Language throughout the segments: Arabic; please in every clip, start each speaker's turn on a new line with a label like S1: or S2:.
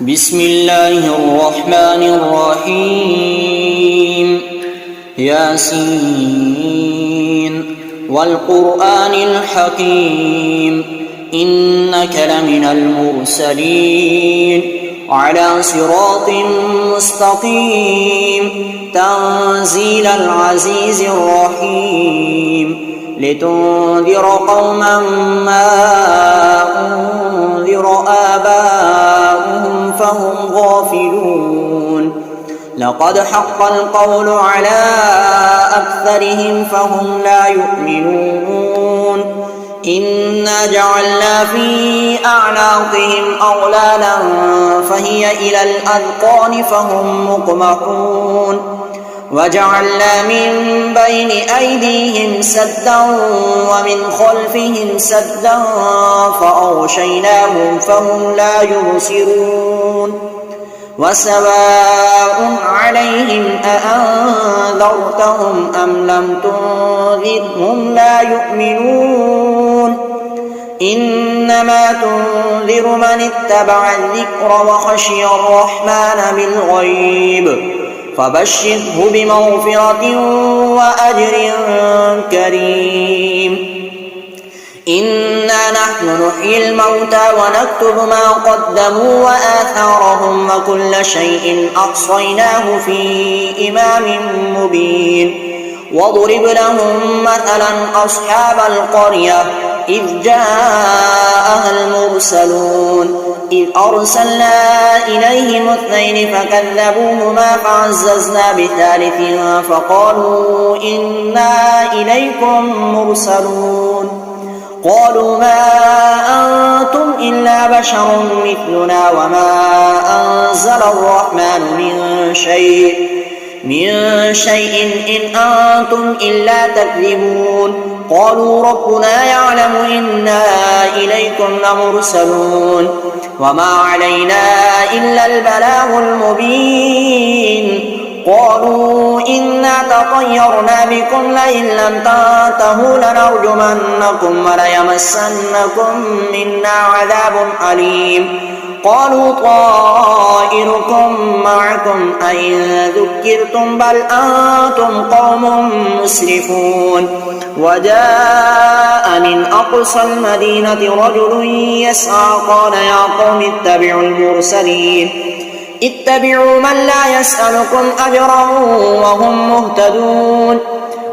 S1: بسم الله الرحمن الرحيم ياسين والقرآن الحكيم إنك لمن المرسلين على صراط مستقيم تنزيل العزيز الرحيم لتنذر قوما ما أنذر آباؤهم فهم غافلون لقد حق القول على أكثرهم فهم لا يؤمنون إنا جعلنا في أعناقهم أغلالا فهي إلى الأذقان فهم مقمحون وجعلنا من بين أيديهم سدا ومن خلفهم سدا فأغشيناهم فهم لا يبصرون وسواء عليهم أأنذرتهم أم لم تنذرهم لا يؤمنون إنما تنذر من اتبع الذكر وخشي الرحمن بالغيب فبشره بمغفرة وأجر كريم إنا نحن نحيي الموتى ونكتب ما قدموا وآثارهم وكل شيء أحصيناه في إمام مبين واضرب لهم مثلا أصحاب القرية إذ جاءها المرسلون إذ أرسلنا إليهم اثنين فكذبوهما فعززنا بثالث فقالوا إنا إليكم مرسلون قالوا ما أنتم إلا بشر مثلنا وما أنزل الرحمن من شيء إن أنتم إلا تكذبون قالوا ربنا يعلم إنا إليكم لمرسلون وما علينا إلا البلاغ المبين قالوا إنا تطيرنا بكم لئن لم تنتهوا لنرجمنكم وليمسنكم منا عذاب أليم قالوا طائركم معكم أئن ذكرتم بل أنتم قوم مسرفون وجاء من أقصى المدينة رجل يسعى قال يا قوم اتبعوا المرسلين اتبعوا من لا يسألكم أجرا وهم مهتدون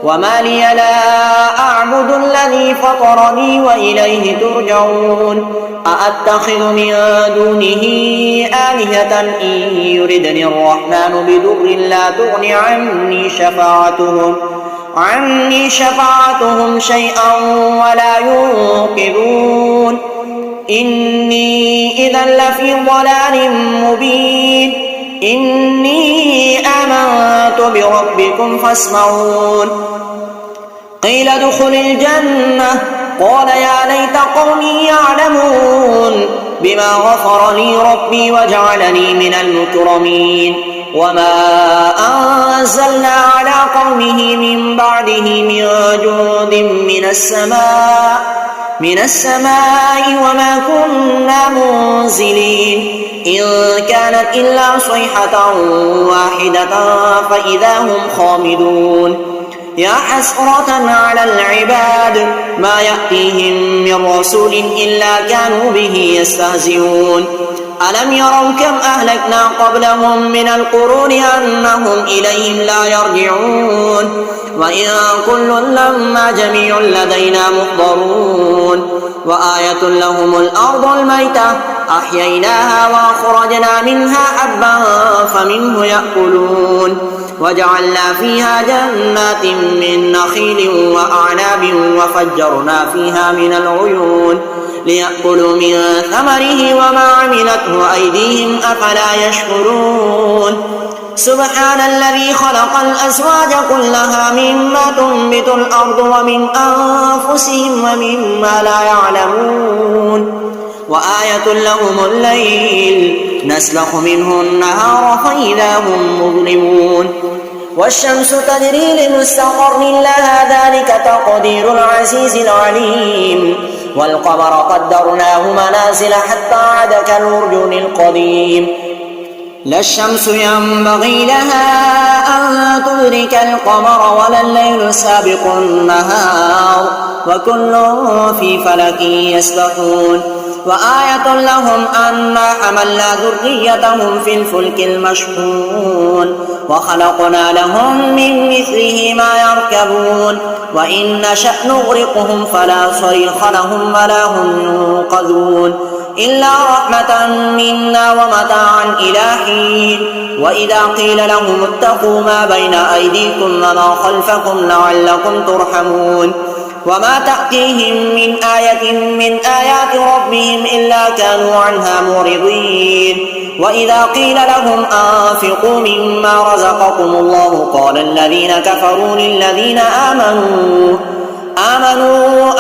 S1: وما لي لا أعبد الذي فطرني وإليه ترجعون أأتخذ من دونه آلهة إن يردني الرحمن بضر لا تغن عني شفاعتهم شيئا ولا ينقذون إني إذا لفي ضلال مبين إني آمنت بربكم فاسمعون قيل ادخل الجنة قال يا ليت قومي يعلمون بما غفر لي ربي وجعلني من المكرمين وما أنزلنا على قومه من بعده من جند من السماء وما كنا منزلين إن كانت إلا صيحة واحدة فإذا هم خامدون يا حسرة على العباد ما يأتيهم من رسول إلا كانوا به يستهزئون ألم يروا كم أهلكنا قبلهم من القرون أنهم إليهم لا يرجعون وإن كل لما جميع لدينا محضرون وآية لهم الأرض الميتة أحييناها وأخرجنا منها حبا فمنه يأكلون وجعلنا فيها جنات من نخيل وأعناب وفجرنا فيها من العيون ليأكلوا من ثمره وما عملته أيديهم أفلا يشكرون سبحان الذي خلق الأزواج كلها مما تنبت الأرض ومن أنفسهم ومما لا يعلمون وآية لهم الليل نسلخ منه النهار فإذا هم مظلمون والشمس تجري لمستقر لها ذلك تقدير العزيز العليم والقمر قدرناه منازل حتى عاد كالعرجون القديم لا الشمس ينبغي لها أن تدرك القمر ولا الليل سابق النهار وكل في فلك يسبحون وآية لهم أنا حملنا ذريتهم في الفلك المشحون وخلقنا لهم من مثله ما يركبون وإن نشأ نغرقهم فلا صريخ لهم ولا هم ينقذون إلا رحمة منا ومتاعا إلى حين وإذا قيل لهم اتقوا ما بين أيديكم وما خلفكم لعلكم ترحمون وما تأتيهم من آية من آيات ربهم إلا كانوا عنها معرضين وإذا قيل لهم أنفقوا مما رزقكم الله قال الذين كفروا للذين آمنوا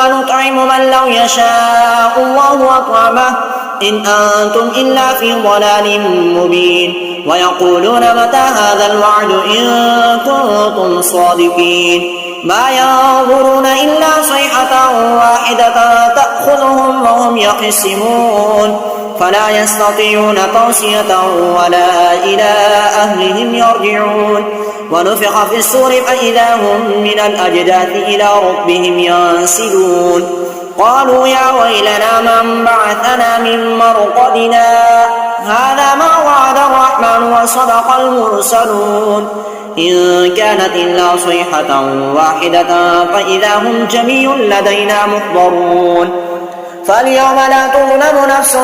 S1: أنطعم من لو يشاء الله أطعمه إن أنتم إلا في ضلال مبين ويقولون متى هذا الوعد إن كنتم صادقين ما ينظرون إلا صيحة واحدة تأخذهم وهم يخصمون فلا يستطيعون توصية ولا إلى أهلهم يرجعون ونفخ في الصور فإذا هم من الأجداث إلى ربهم ينسلون قالوا يا ويلنا من بعثنا من مرقدنا هذا ما وعد الرحمن وصدق المرسلون إن كانت إلا صيحة واحدة فإذا هم جميع لدينا محضرون فاليوم لا تظلم نفس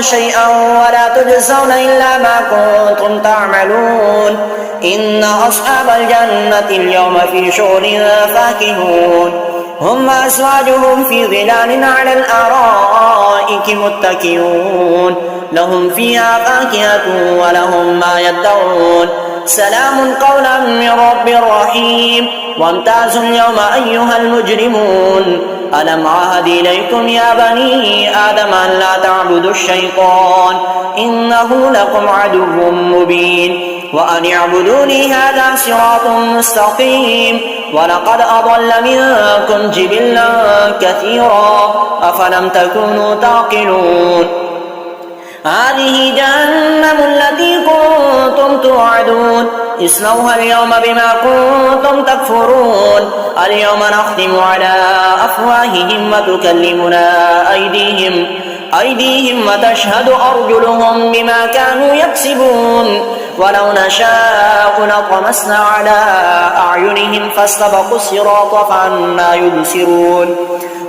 S1: شيئا ولا تجزون إلا ما كنتم تعملون إن أصحاب الجنة اليوم في شغل فاكهون هم أزواجهم في ظلال على الأرائك متكئون لهم فيها فاكهة ولهم ما يدعون سلام قولا من رب رحيم وامتازوا اليوم أيها المجرمون ألم عهد إليكم يا بني آدم أن لا تعبدوا الشيطان إنه لكم عدو مبين وأن اعبدوني هذا صراط مستقيم ولقد أضل منكم جبلا كثيرا أفلم تكونوا تعقلون هذه جهنم التي كنتم توعدون اصلوها اليوم بما كنتم تكفرون اليوم نختم على أفواههم وتكلمنا أيديهم وتشهد أرجلهم بما كانوا يكسبون ولو نشاء لطمسنا على أعينهم فاستبقوا الصراط فأنى يبصرون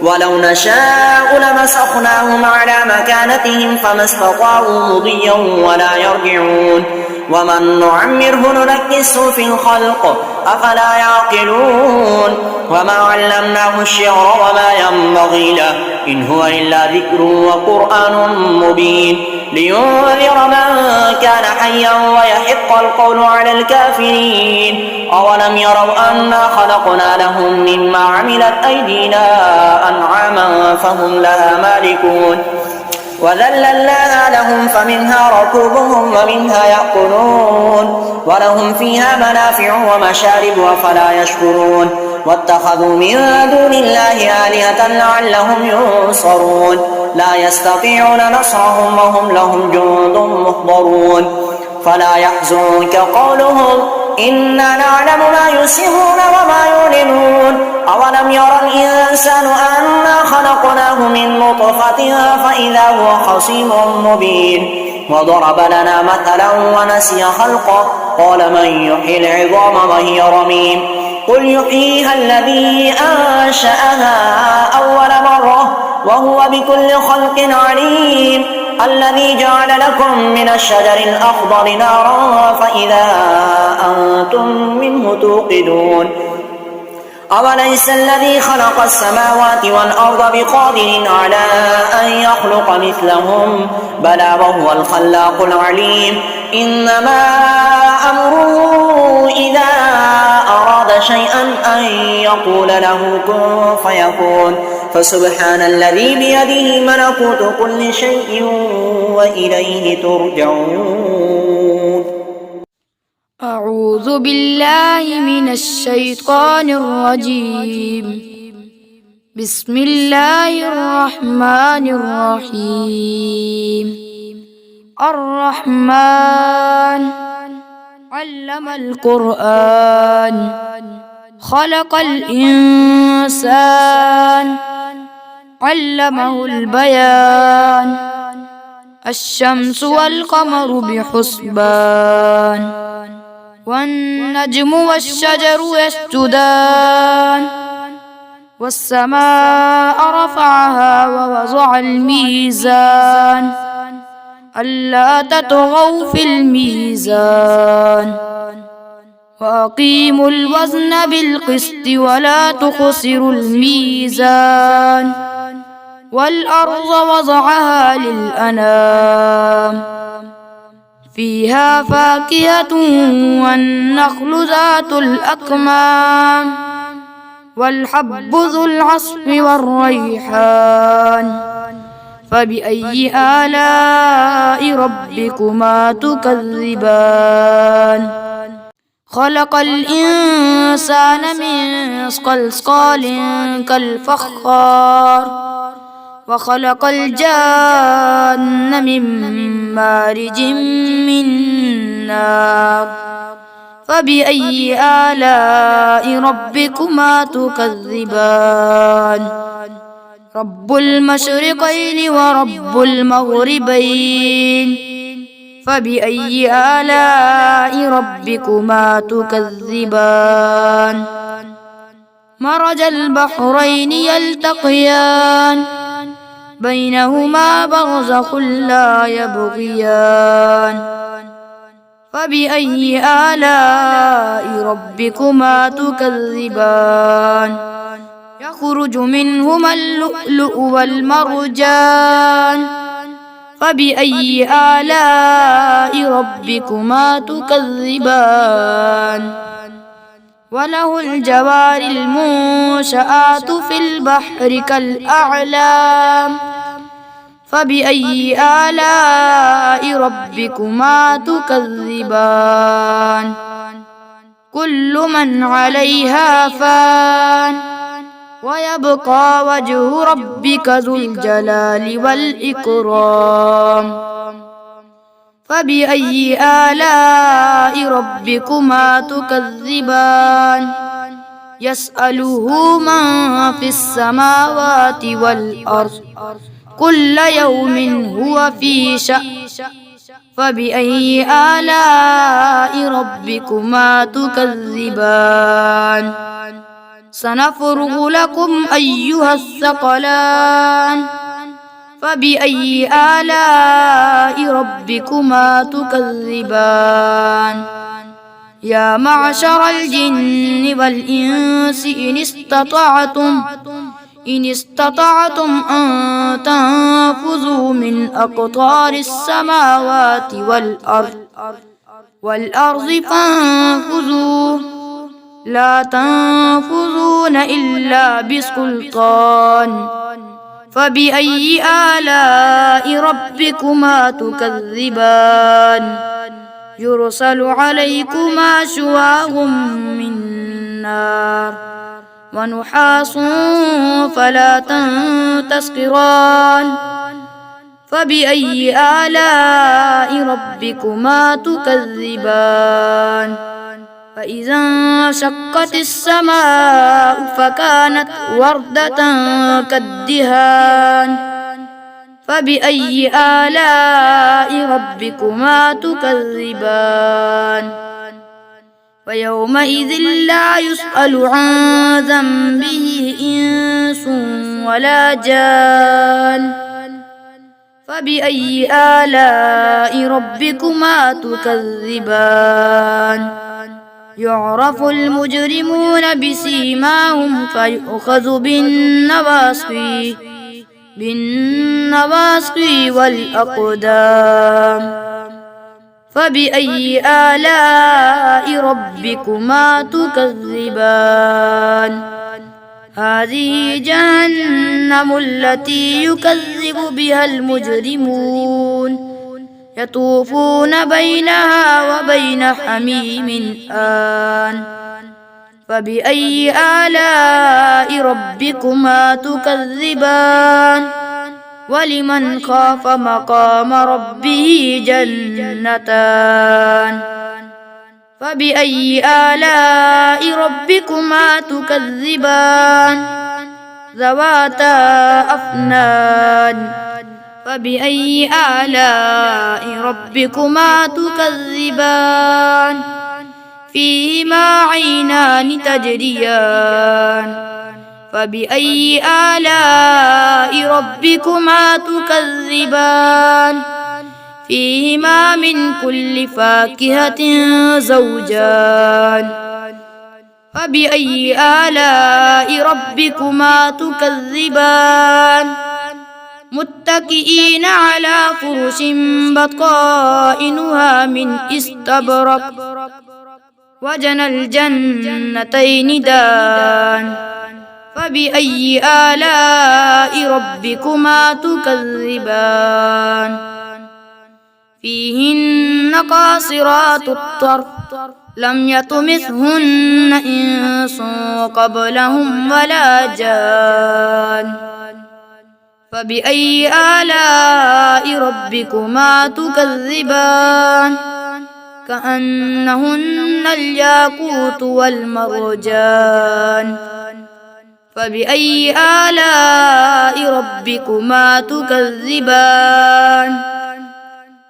S1: ولو نشاء لمسخناهم على مكانتهم فما استطاعوا مضيا ولا يرجعون ومن نعمره ننكسه في الخلق أفلا يعقلون وما علمناه الشعر وما ينبغي له إن هو إلا ذكر وقرآن مبين لينذر من كان حيا ويحق القول على الكافرين أولم يروا أنا خلقنا لهم مما عملت أيدينا أنعاما فهم لها مالكون وذللناها لهم فمنها ركوبهم ومنها يأكلون ولهم فيها منافع ومشارب أفلا يشكرون واتخذوا من دون الله آلهة لعلهم ينصرون لا يستطيعون نصرهم وهم لهم جند محضرون فلا يحزنك قولهم إنا نعلم ما يسرون وما يعلنون أولم يرى الإنسان أنا خلقناه من نطفة فإذا هو خصيم مبين وضرب لنا مثلا ونسي خلقه قال من يحيي العظام وهي رميم قل يحييها الذي أنشأها أول مرة وهو بكل خلق عليم الذي جعل لكم من الشجر الأخضر نارا فإذا أنتم منه توقدون أوليس الذي خلق السماوات والأرض بقادر على أن يخلق مثلهم بلى وهو الخلاق العليم إنما أمره إذا أراد شيئا أن يقول له كن فيكون فسبحان الذي بيده ملكوت كل شيء وإليه ترجعون
S2: أعوذ بالله من الشيطان الرجيم بسم الله الرحمن الرحيم. الرحمن علم القرآن خلق الإنسان علمه البيان. الشمس والقمر بحسبان والنجم والشجر يسجدان. والسماء رفعها ووضع الميزان ألا تطغوا في الميزان وأقيموا الوزن بالقسط ولا تخسروا الميزان. والأرض وضعها للأنام فيها فاكهة والنخل ذات الأكمام والحب ذو العصف والريحان. فبأي آلاء ربكما تكذبان؟ خلق الإنسان من صلصال كالفخار وخلق الجان من مارج من نار. فبأي آلاء ربكما تكذبان؟ رب المشرقين ورب المغربين. فبأي آلاء ربكما تكذبان؟ مرج البحرين يلتقيان بينهما برزخ لا يبغيان. فبأي آلاء ربكما تكذبان؟ يخرج منهما اللؤلؤ والمرجان. فبأي آلاء ربكما تكذبان؟ وله الجوار المنشآت في البحر كالأعلام. فبأي آلاء ربكما تكذبان؟ كل من عليها فان ويبقى وجه ربك ذو الجلال والإكرام. فبأي آلاء ربكما تكذبان؟ يسأله من في السماوات والأرض كل يوم هو في شأن. فبأي آلاء ربكما تكذبان؟ سنفرغ لكم أيها الثقلان. فبأي آلاء ربكما تكذبان؟ يا معشر الجن والإنس إن استطعتم أن تنفذوا من أقطار السماوات والأرض فانفذوا لا تنفذون إلا بسلطان. فبأي آلاء ربكما تكذبان؟ يرسل عليكما شواظ من نار ونحاس فلا تنتصران. فبأي آلاء ربكما تكذبان؟ فإذا انشقت السماء فكانت وردة كالدهان. فبأي آلاء ربكما تكذبان؟ ويومئذ لا يسأل عن ذنبه إنس ولا جان. فبأي آلاء ربكما تكذبان؟ يعرف المجرمون بسيماهم فيؤخذ بالنواصي والأقدام. فبأي آلاء ربكما تكذبان؟ هذه جهنم التي يكذب بها المجرمون يطوفون بينها وبين حميم آن فبأي آلاء ربكما تكذبان ولمن خاف مقام ربه جنتان فبأي آلاء ربكما تكذبان ذواتا أفنان فبأي آلاء ربكما تكذبان فيهما عينان تجريان فبأي آلاء ربكما تكذبان فيهما من كل فاكهة زوجان فبأي آلاء ربكما تكذبان متكئين على فرش بطائنها من استبرق وجنى الجنتين دان فبأي آلاء ربكما تكذبان فيهن قاصرات الطرف لم يطمثهن إنس قبلهم ولا جان فبأي آلاء ربكما تكذبان كأنهن الياقوت والمرجان فبأي آلاء ربكما تكذبان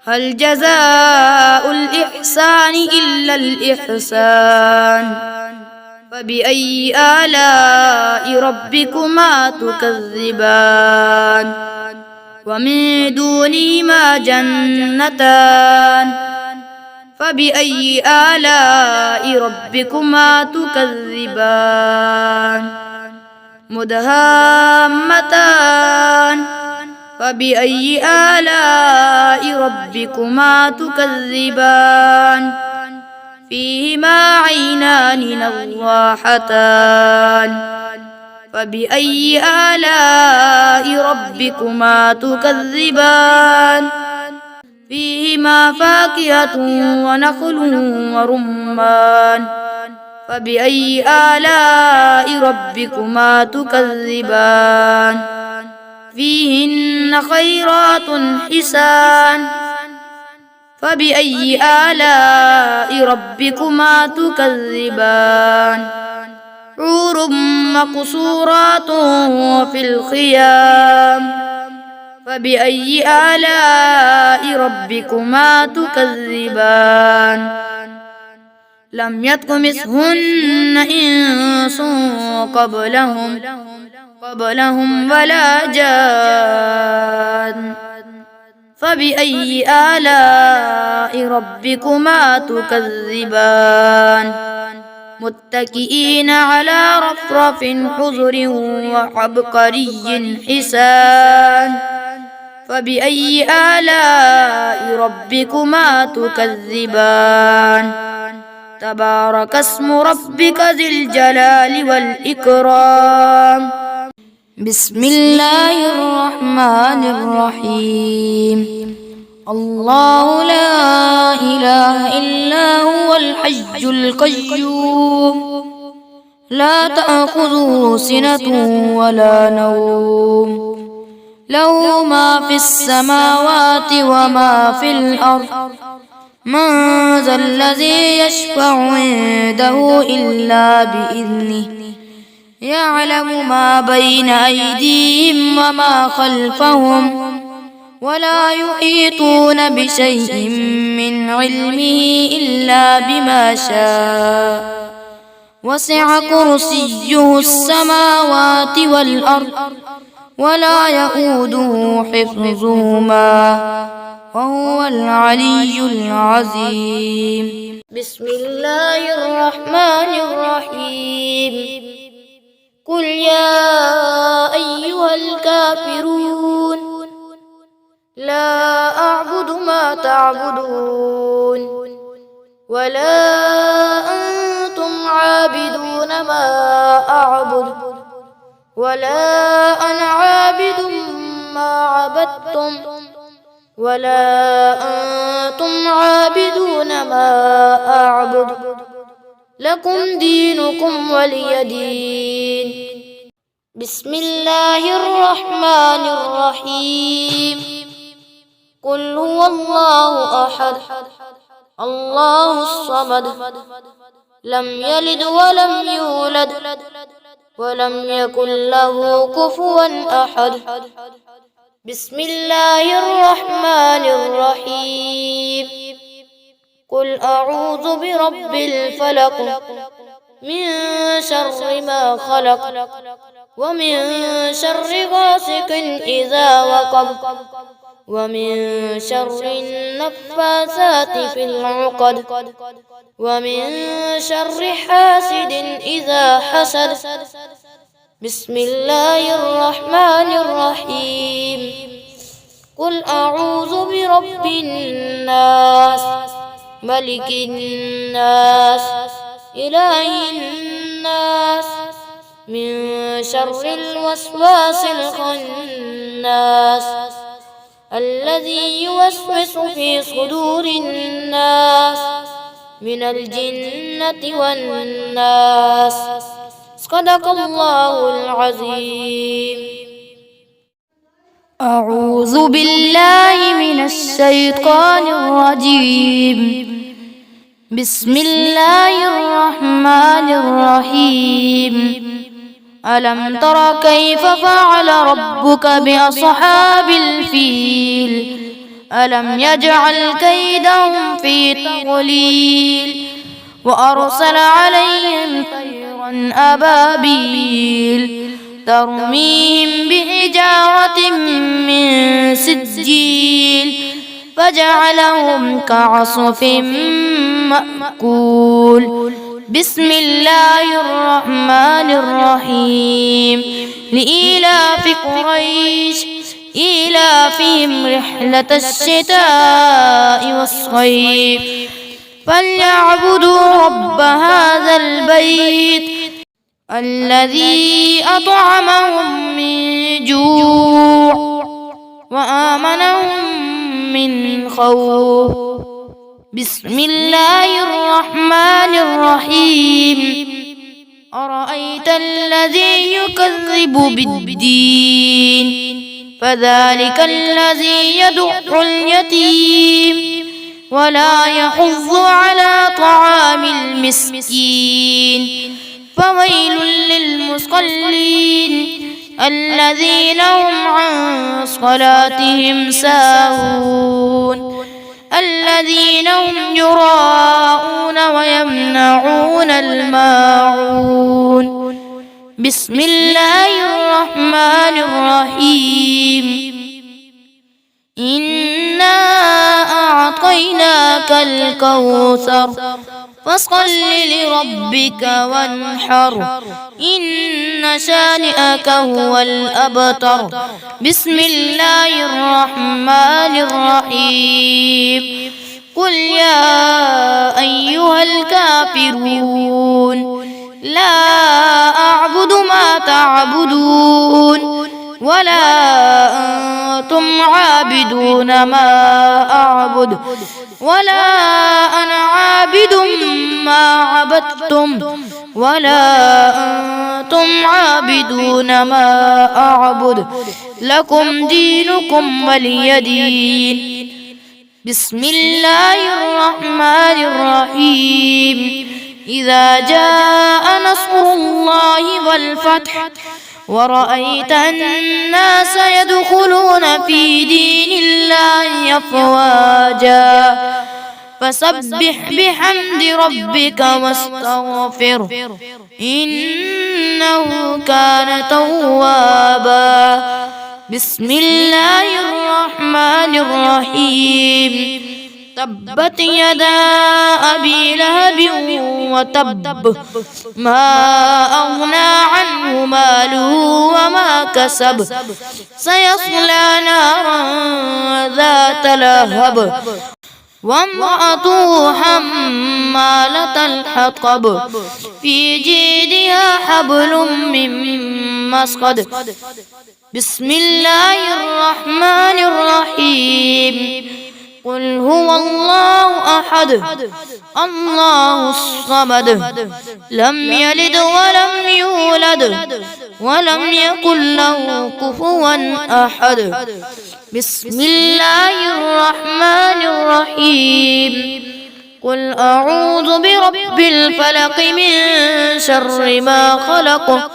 S2: هل جزاء الإحسان إلا الإحسان فبأي آلاء ربكما تكذبان ومن دونهما جنتان فبأي آلاء ربكما تكذبان مدهامتان فبأي آلاء ربكما تكذبان فيهما عينان نضاحتان فبأي آلاء ربكما تكذبان فيهما فاكهة ونخل ورمان فبأي آلاء ربكما تكذبان فيهن خيرات حسان فبأي آلاء ربكما تكذبان حور مقصورات في الخيام فبأي آلاء ربكما تكذبان لم يطمثهن إنس قبلهم ولا جان فبأي آلاء ربكما تكذبان متكئين على رفرف خضر وعبقري حسان فبأي آلاء ربكما تكذبان تبارك اسم ربك ذي الجلال والإكرام بسم الله الرحمن الرحيم الله لا إله إلا هو الحي القيوم لا تأخذه سنة ولا نوم له ما في السماوات وما في الأرض من ذا الذي يشفع عنده إلا بإذنه يعلم ما بين أيديهم وما خلفهم ولا يحيطون بشيء من علمه إلا بما شاء وسع كرسيه السماوات والأرض ولا يئوده حفظهما وهو العلي العظيم بسم الله الرحمن الرحيم قل يا أيها الكافرون لا أعبد ما تعبدون ولا أنتم عابدون ما أعبد ولا أنا عابد ما عبدتم ولا أنتم عابدون ما أعبد لكم دينكم ولي دين. بسم الله الرحمن الرحيم. قل هو الله أحد الله الصمد لم يلد ولم يولد ولم يكن له كفوا أحد. بسم الله الرحمن الرحيم. قل أعوذ برب الفلق من شر ما خلق ومن شر غاسق إذا وقب ومن شر النفاثات في العقد ومن شر حاسد إذا حسد. بسم الله الرحمن الرحيم. قل أعوذ برب الناس ملك الناس إله الناس من شر الوسواس الخناس الذي يوسوس في صدور الناس من الجنة والناس. صدق الله العظيم. أعوذ بالله من الشيطان الرجيم. بسم الله الرحمن الرحيم. ألم تر كيف فعل ربك بأصحاب الفيل ألم يجعل كيدهم في تضليل وأرسل عليهم طيرا أبابيل ترميهم بحجارة من سجيل فجعلهم كعصف مأكول. بسم الله الرحمن الرحيم. لإيلاف قريش إيلافهم رحلة الشتاء والصيف فليعبدوا رب هذا البيت الذي أطعمهم من جوع وآمنهم من خوف. بسم الله الرحمن الرحيم. أرأيت الذي يكذب بالدين فذلك الذي يدع اليتيم ولا يحض على طعام المسكين فويل للمصلين الذين هم عن صلاتهم ساهون الذين هم يراءون ويمنعون الماعون. بسم الله الرحمن الرحيم. إنا أعطيناك الكوثر فصل لربك وانحر إن شانئك هو الأبتر. بسم الله الرحمن الرحيم. قل يا أيها الكافرون لا أعبد ما تعبدون ولا أنتم عابدون ما أعبد ولا أنا عابد ما عبدتم ولا أنتم عابدون ما أعبد لكم دينكم ولي دين. بسم الله الرحمن الرحيم. إذا جاء نصر الله والفتح ورأيت الناس يدخلون في دين الله أفواجا فسبح بحمد ربك واستغفره إنه كان توابا. بسم الله الرحمن الرحيم. تبت يدا أبي لهب وتب ما أغنى عنه ماله وما كسب سيصلى نارا ذات لهب وامرأته حمالة الحطب في جيدها حبل من مسقد. بسم الله الرحمن الرحيم. قل هو الله أحد الله الصمد لم يلد ولم يولد ولم يكن له كفوا أحد بسم الله الرحمن الرحيم قل أعوذ برب الفلق من شر ما خلق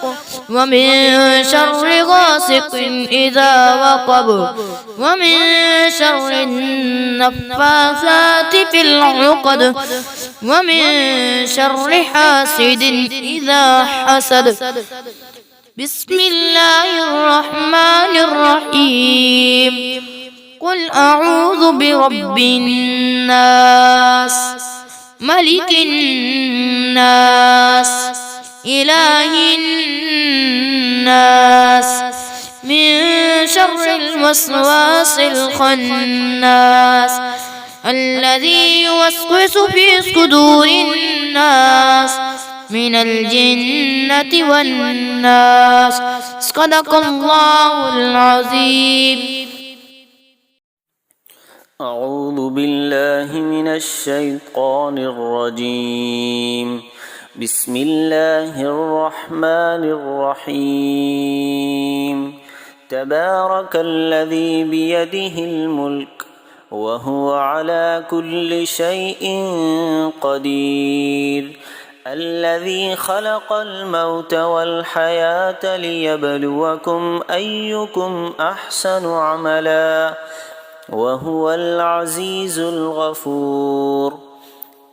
S2: ومن شر غاسق إذا وقب ومن شر النفاثات في العقد ومن شر حاسد إذا حسد بسم الله الرحمن الرحيم قل أعوذ برب الناس ملك الناس إله الناس من شر الوسواس الخناس الذي يوسوس في صدور الناس من الجنة والناس صدق الله العظيم.
S3: أعوذ بالله من الشيطان الرجيم. بسم الله الرحمن الرحيم. تبارك الذي بيده الملك وهو على كل شيء قدير. الذي خلق الموت والحياة ليبلوكم أيكم أحسن عملا وهو العزيز الغفور.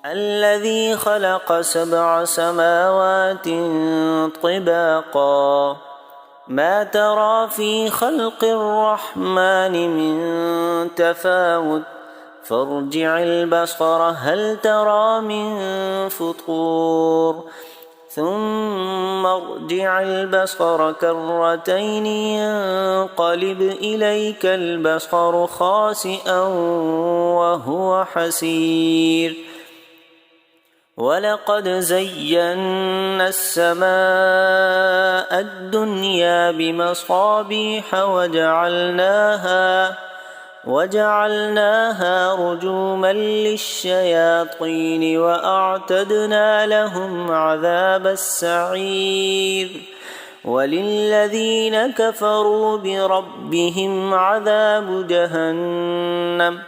S3: الذي خلق 7 سماوات طباقا ما ترى في خلق الرحمن من تفاوت فارجع البصر هل ترى من فطور ثم ارجع البصر كرتين ينقلب إليك البصر خاسئا وهو حسير. ولقد زينا السماء الدنيا بمصابيح وجعلناها رجوما للشياطين وأعتدنا لهم عذاب السعير. وللذين كفروا بربهم عذاب جهنم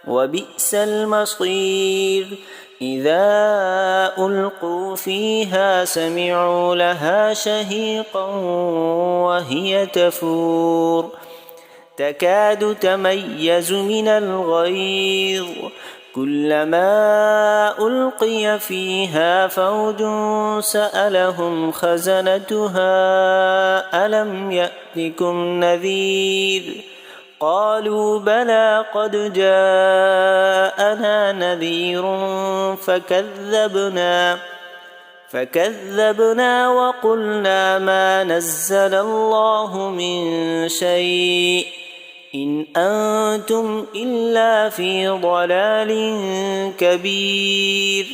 S3: وبئس المصير. إذا ألقوا فيها سمعوا لها شهيقا وهي تفور تكاد تميز من الغيظ كلما ألقي فيها فوج سألهم خزنتها ألم يأتكم نذير قالوا بلى قد جاءنا نذير فكذبنا وقلنا ما نزل الله من شيء إن أنتم إلا في ضلال كبير.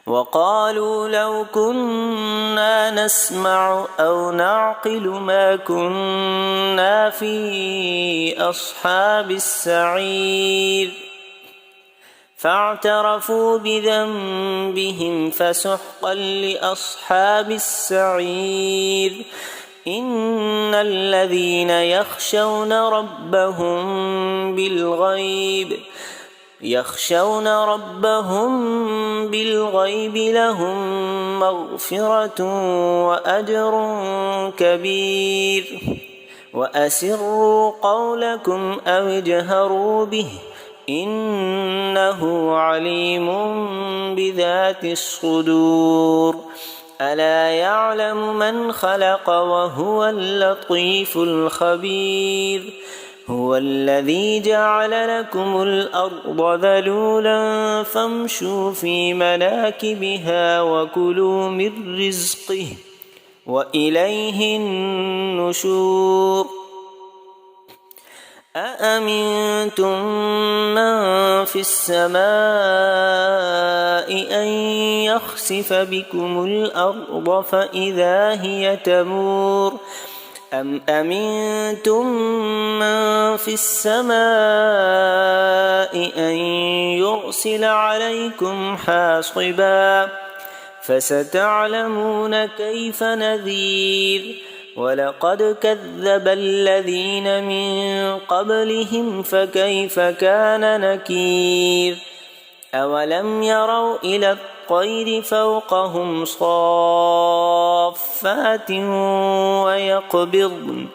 S3: وقالوا لو كنا نسمع أو نعقل ما كنا في أصحاب السعير فاعترفوا بذنبهم فسحقا لأصحاب السعير. إن الذين يخشون ربهم بالغيب لهم مغفرة وأجر كبير. وأسروا قولكم أو اجهروا به إنه عليم بذات الصدور. ألا يعلم من خلق وهو اللطيف الخبير. هو الذي جعل لكم الأرض ذلولا فامشوا في مناكبها وكلوا من رزقه وإليه النشور. أأمنتم من في السماء أن يخسف بكم الأرض فإذا هي تمور أم أمنتم من في السماء أن يرسل عليكم حاصبا فستعلمون كيف نذير ولقد كذب الذين من قبلهم فكيف كان نكير أولم يروا إلى الطير فوقهم صافات ويقبضن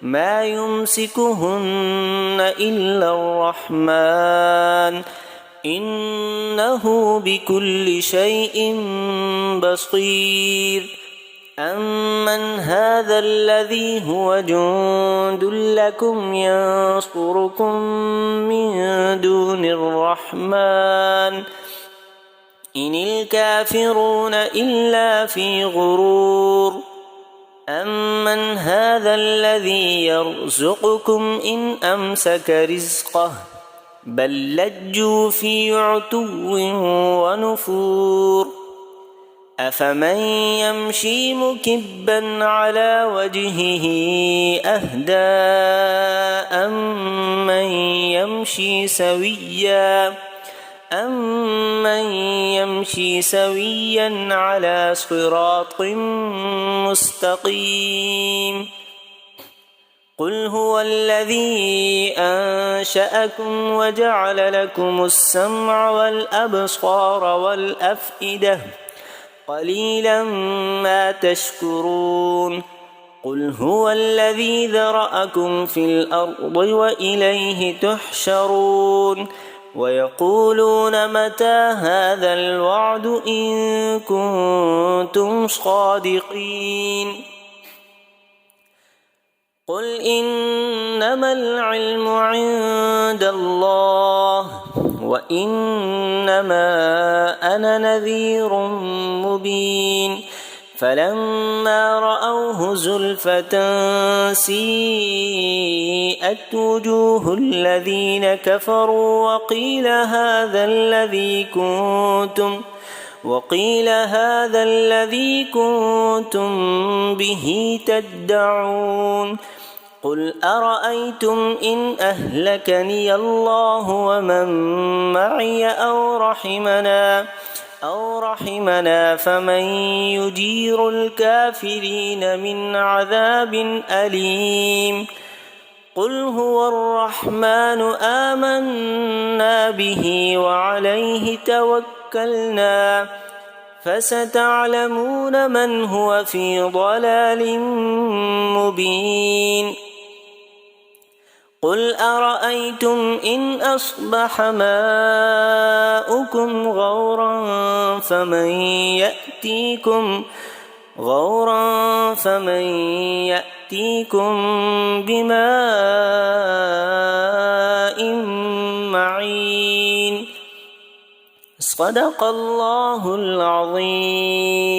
S3: ما يمسكهن إلا الرحمن إنه بكل شيء بصير أمن هذا الذي هو جند لكم ينصركم من دون الرحمن إن الكافرون إلا في غرور أمن هذا الذي يرزقكم إن أمسك رزقه بل لجوا في عتو ونفور أفمن يمشي مكبا على وجهه أهدى أمن يمشي سويا على صراط مستقيم قل هو الذي أنشأكم وجعل لكم السمع والأبصار والأفئدة قليلا ما تشكرون قل هو الذي ذرأكم في الأرض وإليه تحشرون ويقولون متى هذا الوعد إن كنتم صادقين قل إنما العلم عند الله وإنما أنا نذير مبين فلما رأوه زلفة سيئت وجوه الذين كفروا وقيل هذا الذي كنتم به تدعون قل أرأيتم إن أهلكني الله ومن معي أو رحمنا فمن يجير الكافرين من عذاب أليم قل هو الرحمن آمنا به وعليه توكلنا فستعلمون من هو في ضلال مبين قل أرأيتم إن أصبح ماؤكم غورا فمن يأتيكم بماء معين صدق الله العظيم.